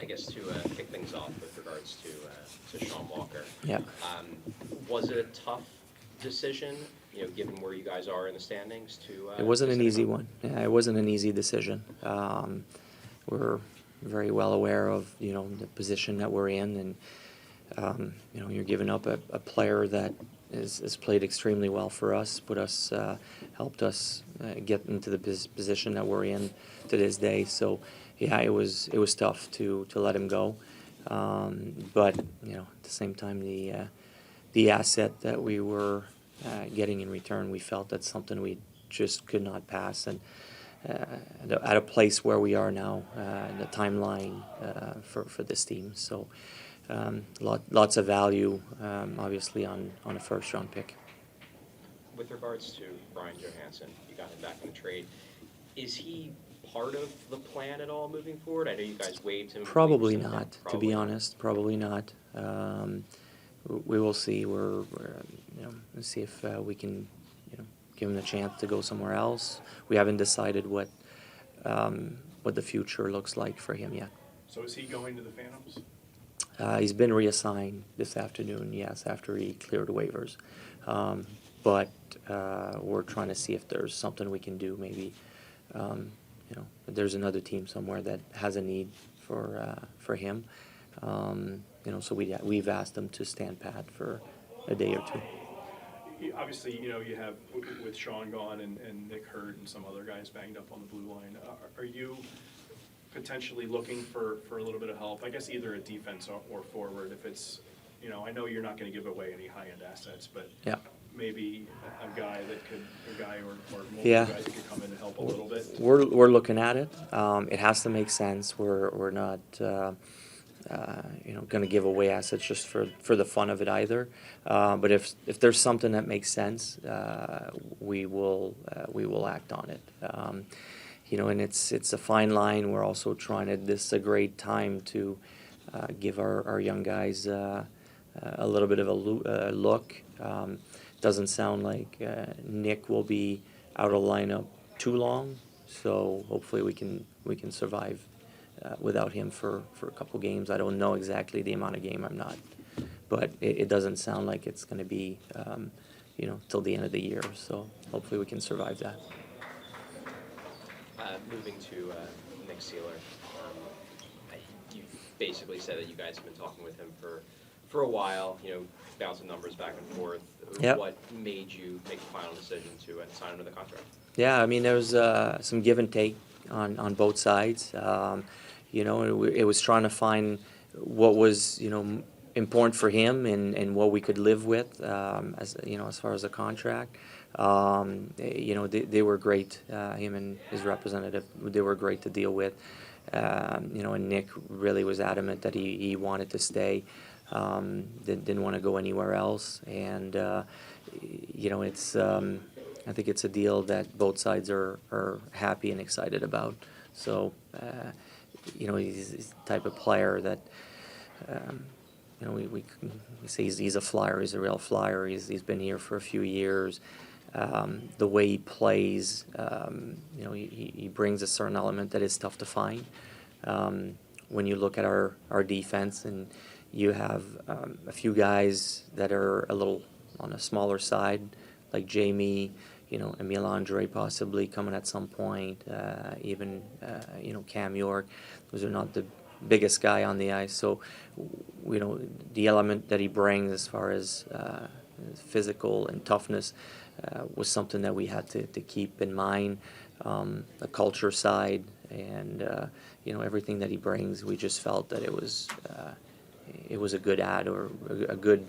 I guess to kick things off with regards to Shawn Walker. Yeah. Was it a tough decision, given where you guys are in the standings to? It wasn't to an send him easy out? one. Yeah, it wasn't an easy decision. We're very well aware of the position that we're in, and you're giving up a player that has played extremely well for us, helped us get into the position that we're in to this day. So, yeah, it was tough to let him go, but at the same time, the asset that we were getting in return, we felt that's something we just could not pass, and at a place where we are now in the timeline for this team. So lots of value, obviously, on a first-round pick. With regards to Brian Johansson, you got him back in the trade. Is he part of the plan at all moving forward? I know you guys waived him. Probably waived him. not, to Probably be not. honest. Probably not. We will see. We're let's see if we can give him the chance to go somewhere else. We haven't decided what the future looks like for him yet. So is he going to the Phantoms? He's been reassigned this afternoon, yes, after he cleared waivers. But we're trying to see if there's something we can do. Maybe if there's another team somewhere that has a need for him. So we've asked him to stand pat for a day or two. Obviously, you have with Shawn gone and Nick hurt and some other guys banged up on the blue line. Are you potentially looking for a little bit of help? I guess either a defense or forward. If it's, I know you're not going to give away any high-end assets, but Yeah. maybe a guy or multiple Yeah. guys that could come in and help a little bit. We're looking at it. It has to make sense. We're not going to give away assets just for the fun of it either. But if there's something that makes sense, we will act on it. And it's a fine line. We're also trying to. This is a great time to give our young guys a little bit of a look. Doesn't sound like Nick will be out of lineup too long, so hopefully we can survive without him for a couple games. I don't know exactly the amount of game. I'm not, but it doesn't sound like it's going to be till the end of the year. So hopefully we can survive that. Moving to Nick Seeler, you basically said that you guys have been talking with him for a while, bouncing numbers back and forth. Yep. What made you make the final decision to sign him to the contract? Yeah, I mean, there was some give and take on both sides. It was trying to find what was important for him and what we could live with as far as a contract. They were great. Him and his representative, they were great to deal with. And Nick really was adamant that he wanted to stay. Didn't want to go anywhere else. And it's I think it's a deal that both sides are happy and excited about. So he's the type of player that we say he's a Flyer. He's a real Flyer. He's been here for a few years. The way he plays, he brings a certain element that is tough to find. When you look at our defense, and you have a few guys that are a little on a smaller side, like Jamie, Emil Andre possibly coming at some point, even Cam York. Those are not the biggest guy on the ice. So, the element that he brings as far as physical and toughness was something that we had to keep in mind. The culture side and everything that he brings, we just felt that it was a good ad or a good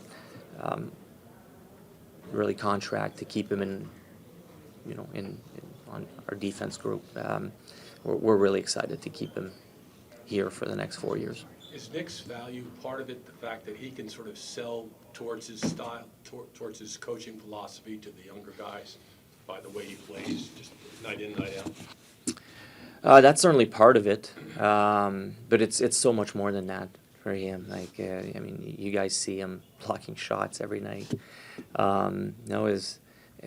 really contract to keep him in on our defense group. We're really excited to keep him here for the next 4 years. Is Nick's value part of it the fact that he can sort of sell towards his style, towards his coaching philosophy to the younger guys by the way he plays, just night in, night out? That's certainly part of it, but it's so much more than that for him. Like you guys see him blocking shots every night.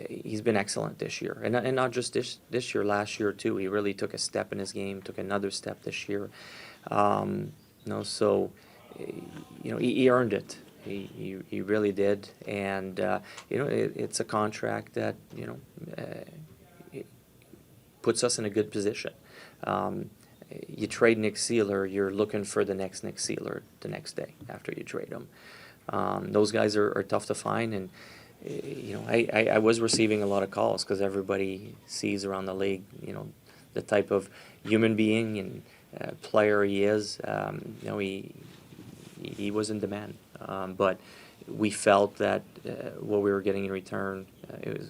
He's been excellent this year, and not just this year. Last year too, he really took a step in his game, took another step this year. So, he earned it. He really did, and it's a contract that it puts us in a good position. You trade Nick Seeler, you're looking for the next Nick Seeler the next day after you trade him. Those guys are tough to find, and I was receiving a lot of calls because everybody sees around the league, the type of human being and player he is. He was in demand, but we felt that what we were getting in return,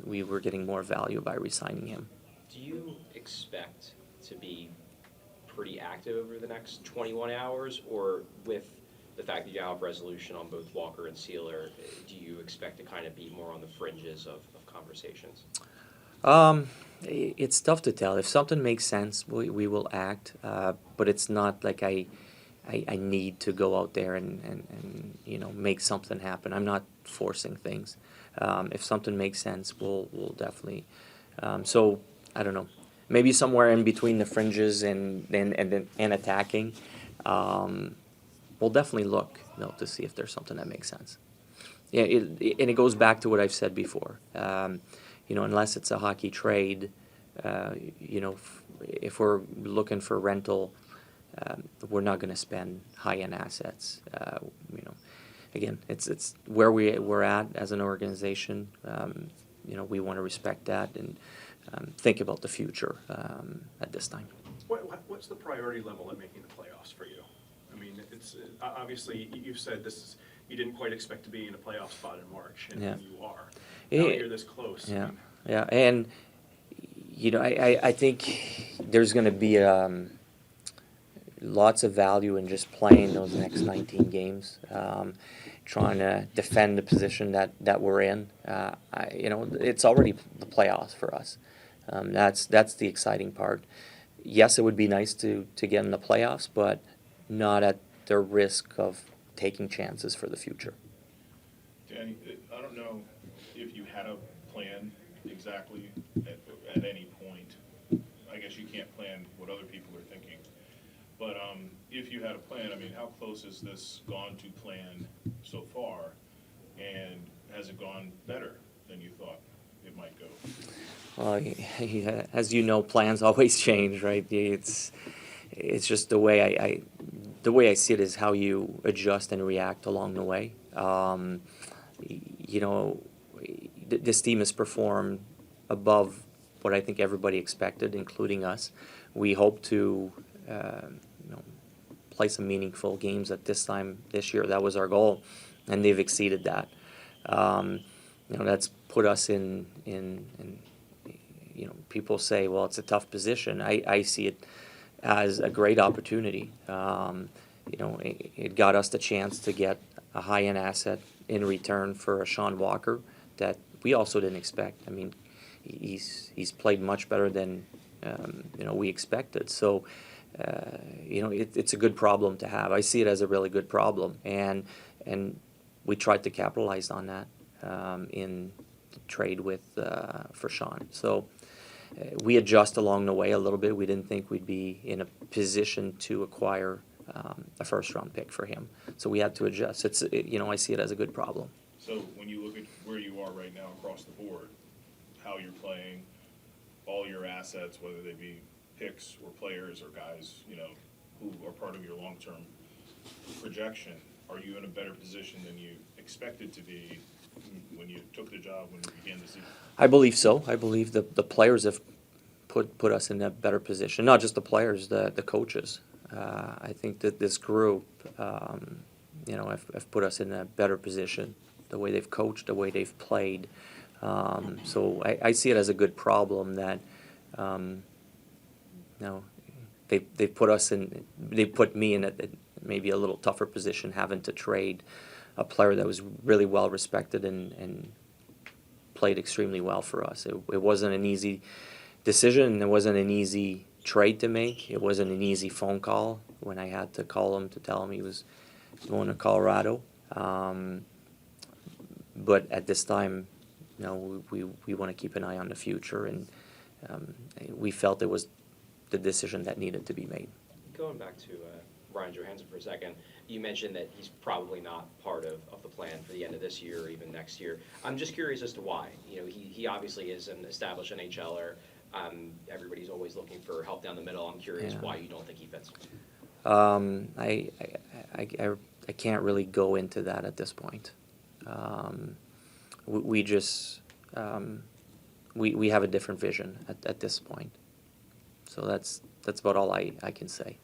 we were getting more value by re-signing him. Do you expect to be pretty active over the next 21 hours, or with the fact that you have resolution on both Walker and Seeler, do you expect to kind of be more on the fringes of conversations? It's tough to tell. If something makes sense, we will act, but it's not like I need to go out there and make something happen. I'm not forcing things. If something makes sense, we'll definitely. So I don't know. Maybe somewhere in between the fringes and attacking. We'll definitely look to see if there's something that makes sense. Yeah, and it goes back to what I've said before. Unless it's a hockey trade, if we're looking for rental, we're not going to spend high-end assets. Again, it's where we're at as an organization. We want to respect that and think about the future at this time. What's the priority level at making the playoffs for you? I mean, it's obviously you've said you didn't quite expect to be in a playoff spot in March, and Yeah. you are. Now that you're this close. Yeah, I mean, yeah, and I think there's going to be lots of value in just playing those next 19 games, trying to defend the position that we're in. It's already the playoffs for us. That's the exciting part. Yes, it would be nice to get in the playoffs, but not at the risk of taking chances for the future. Danny, I don't know if you had a plan exactly at any point. I guess you can't plan what other people are thinking. But if you had a plan, I mean, how close has this gone to plan so far? And has it gone better than you thought it might go? Well, as you know, plans always change, right? It's just the way I see it is how you adjust and react along the way. This team has performed above what I think everybody expected, including us. We hope to play some meaningful games at this time this year. That was our goal, and they've exceeded that. That's put us in people say, well, it's a tough position. I see it as a great opportunity. It got us the chance to get a high-end asset in return for a Shawn Walker that we also didn't expect. I mean, he's played much better than we expected. So, it's a good problem to have. I see it as a really good problem, and we tried to capitalize on that in the trade for Shawn. So. We adjust along the way a little bit. We didn't think we'd be in a position to acquire a first-round pick for him, so we had to adjust. I see it as a good problem. So when you look at where you are right now across the board, how you're playing, all your assets, whether they be picks or players or guys, who are part of your long-term projection, are you in a better position than you expected to be when you took the job, when you began the season? I believe so. I believe the players have put us in a better position. Not just the players, the coaches. I think that this group, have put us in a better position. The way they've coached, the way they've played. So I see it as a good problem that, they put us in. They put me in maybe a little tougher position, having to trade a player that was really well respected and played extremely well for us. It wasn't an easy decision. It wasn't an easy trade to make. It wasn't an easy phone call when I had to call him to tell him he was going to Colorado. But at this time, we want to keep an eye on the future, and we felt it was the decision that needed to be made. Going back to Brian Johansson for a second. You mentioned that he's probably not part of the plan for the end of this year or even next year. I'm just curious as to why. You know, he obviously is an established NHLer. Everybody's always looking for help down the middle. I'm curious Yeah. why you don't think he fits. I can't really go into that at this point. We just we have a different vision at this point. So that's about all I can say.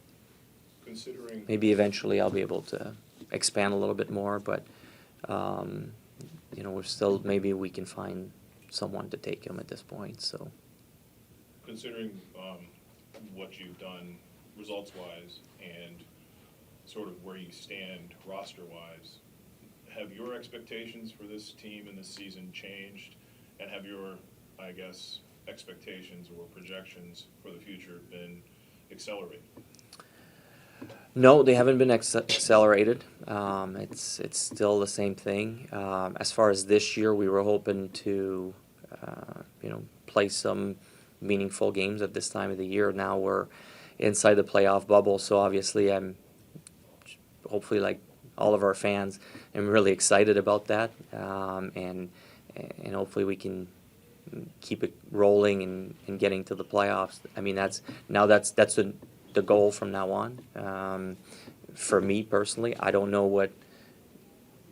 Considering, Maybe eventually I'll be able to expand a little bit more, but you know, we're still, maybe we can find someone to take him at this point. So considering what you've done results-wise and sort of where you stand roster-wise, have your expectations for this team and this season changed? And have your, I guess, expectations or projections for the future been accelerated? no, they haven't been accelerated. It's still the same thing. As far as this year, we were hoping to you know, play some meaningful games at this time of the year. Now we're inside the playoff bubble, so obviously I'm hopefully, like all of our fans, I'm really excited about that, and hopefully we can keep it rolling and getting to the playoffs. I mean, that's the goal from now on. For me personally, I don't know what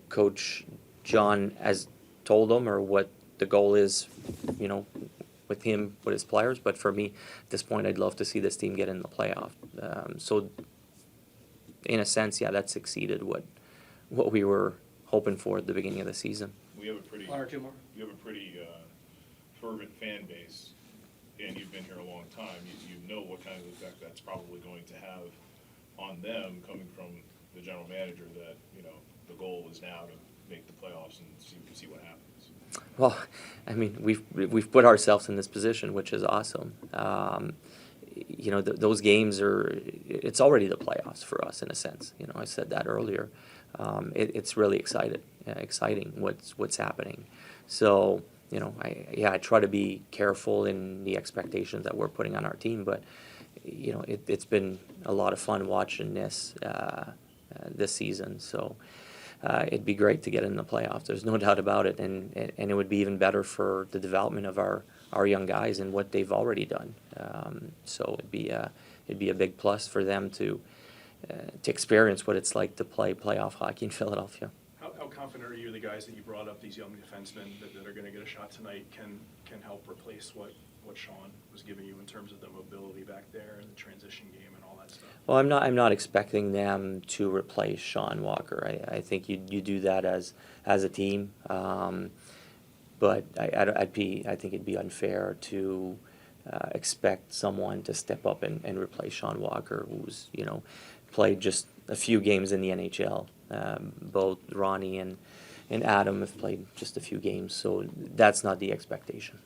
Coach John has told them or what the goal is, you know, with him, with his players. But for me, at this point, I'd love to see this team get in the playoff. So, in a sense, yeah, that's exceeded what we were hoping for at the beginning of the season. We have a pretty, One or two more. you have a pretty fervent fan base, and you've been here a long time. You know what kind of effect that's probably going to have on them, coming from the general manager, that, you know, the goal is now to make the playoffs and see what happens. Well, I mean, we've put ourselves in this position, which is awesome. You know, those games it's already the playoffs for us in a sense. You know, I said that earlier. It's really exciting what's happening. So, you know, I try to be careful in the expectations that we're putting on our team, but, you know, it's been a lot of fun watching this season. So it'd be great to get in the playoffs. There's no doubt about it, and it would be even better for the development of our young guys and what they've already done. So it'd be a big plus for them to experience what it's like to play playoff hockey in Philadelphia. How confident are you the guys that you brought up, these young defensemen that are going to get a shot tonight, can help replace what Shawn was giving you in terms of the mobility back there and the transition game and all that stuff? Well, I'm not expecting them to replace Shawn Walker. I think you do that as a team, but I think it'd be unfair to expect someone to step up and replace Shawn Walker, who's, you know, played just a few games in the NHL. Both Ronnie and Adam have played just a few games, so that's not the expectation.